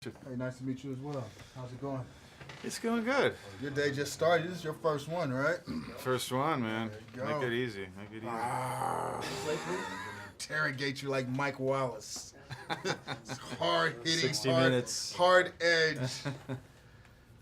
Hey, nice to meet you as well. How's it going? It's going good. Your day just started. This is your first one, right? First one, man. There you go. Make it easy. Make it easy. Interrogate you like Mike Wallace. It's hard hitting, 60 minutes. hard edge.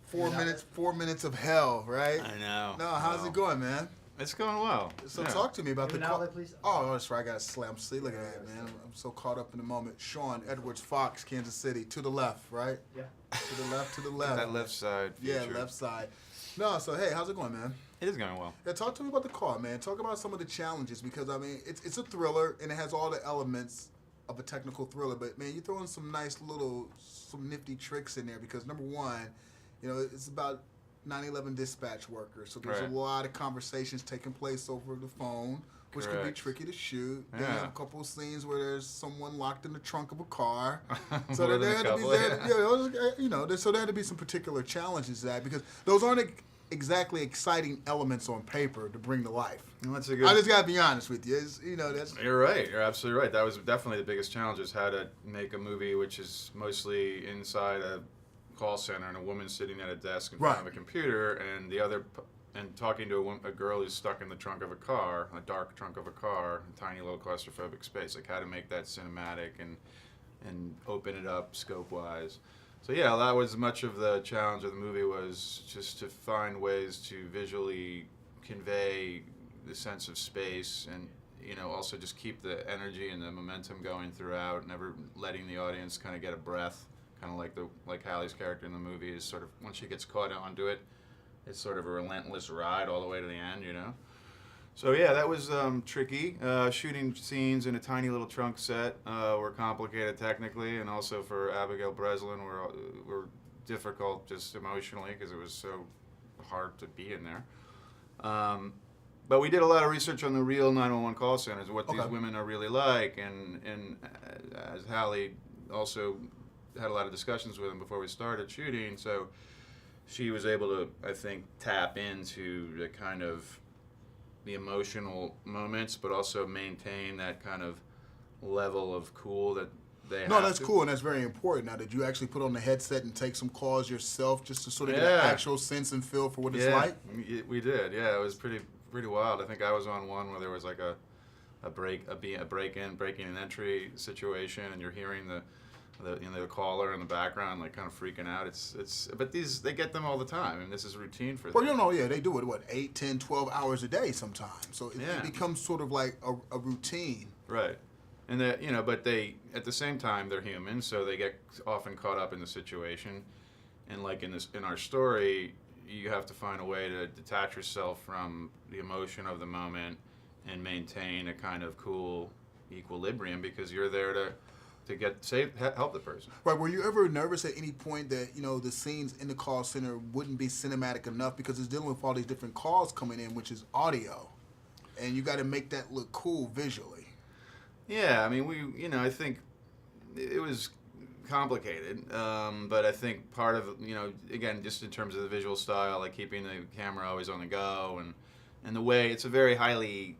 4 minutes of hell, right? I know. No, how's it going, man? It's going well. So Yeah. talk to me about Give the an call. outlet, please. Oh, that's right. I got to slam. See, look at that, man. I'm so caught up in the moment. Sean Edwards Fox, Kansas City, to the left, right? Yeah. To the left, to the left. That left side Yeah, feature. left side. No, so hey, how's it going, man? It is going well. Yeah, talk to me about the call, man. Talk about some of the challenges because I mean, it's a thriller and it has all the elements of a technical thriller. But man, you're throwing some some nifty tricks in there because number one, you know, it's about 9/11 dispatch workers, so there's Right. a lot of conversations taking place over the phone, which can be Correct. tricky to shoot. Then Yeah. you have a couple of scenes where there's someone locked in the trunk of a car. So So there had to be, so there had to be some particular challenges to that because those aren't exactly exciting elements on paper to bring to life. That's a good. I just gotta be honest with you. That's You're right. You're absolutely right. That was definitely the biggest challenge: is how to make a movie which is mostly inside a call center and a woman sitting at a desk in front of a computer, and talking to a girl who's stuck in the trunk of a car, a dark trunk of a car, a tiny little claustrophobic space. Like how to make that cinematic and open it up scope wise. So yeah, that was much of the challenge of the movie, was just to find ways to visually convey the sense of space and, you know, also just keep the energy and the momentum going throughout, never letting the audience kind of get a breath, kind of like Hallie's character in the movie is sort of, once she gets caught onto it, it's sort of a relentless ride all the way to the end, you know. So yeah, that was tricky. Shooting scenes in a tiny little trunk set were complicated technically, and also for Abigail Breslin were difficult just emotionally because it was so hard to be in there. But we did a lot of research on the real 911 call centers, what these women are really like, and as Hallie also had a lot of discussions with them before we started shooting, so she was able to, I think, tap into the kind of the emotional moments, but also maintain that kind of level of cool that they have. No, that's cool, and that's very important. Now, did you actually put on the headset and take some calls yourself just to sort of get an actual sense and feel for what it's like? We did. Yeah, it was pretty wild. I think I was on one where there was like a breaking and entry situation, and you're hearing the caller in the background like kind of freaking out. But they get them all the time, and this is routine for them. Well, you know, yeah, they do it 8, 10, 12 hours a day sometimes. So it becomes sort of like a routine. Right. And but they, at the same time, they're human, so they get often caught up in the situation. And like in our story, you have to find a way to detach yourself from the emotion of the moment and maintain a kind of cool equilibrium, because you're there to help the person. Right. Were you ever nervous at any point that, you know, the scenes in the call center wouldn't be cinematic enough because it's dealing with all these different calls coming in, which is audio, and you got to make that look cool visually? Yeah, I mean, I think it was complicated, but I think part of, again, just in terms of the visual style, like keeping the camera always on the go, and the way it's a very highly,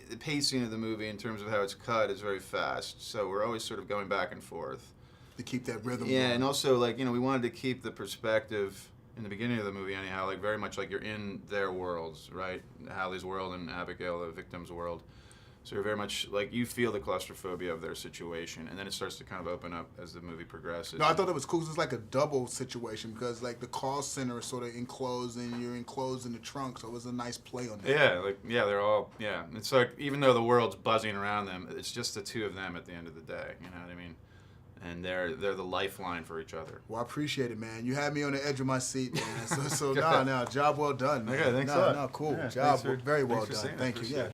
the pacing of the movie in terms of how it's cut is very fast, so we're always sort of going back and forth to keep that rhythm. Yeah, going. and also we wanted to keep the perspective in the beginning of the movie anyhow, like very much like you're in their worlds, right? Hallie's world and Abigail, the victim's world. So you're very much like you feel the claustrophobia of their situation, and then it starts to kind of open up as the movie progresses. No, I thought it was cool. It's like a double situation because like the call center is sort of enclosed and you're enclosed in the trunk, so it was a nice play on that. Yeah, they're all It's like even though the world's buzzing around them, it's just the two of them at the end of the day. You know what I mean? And they're the lifeline for each other. Well, I appreciate it, man. You had me on the edge of my seat, man. So job well done, man. Okay, thanks a no, lot. no, cool. Yeah, Job very well done. Thank you. Yeah.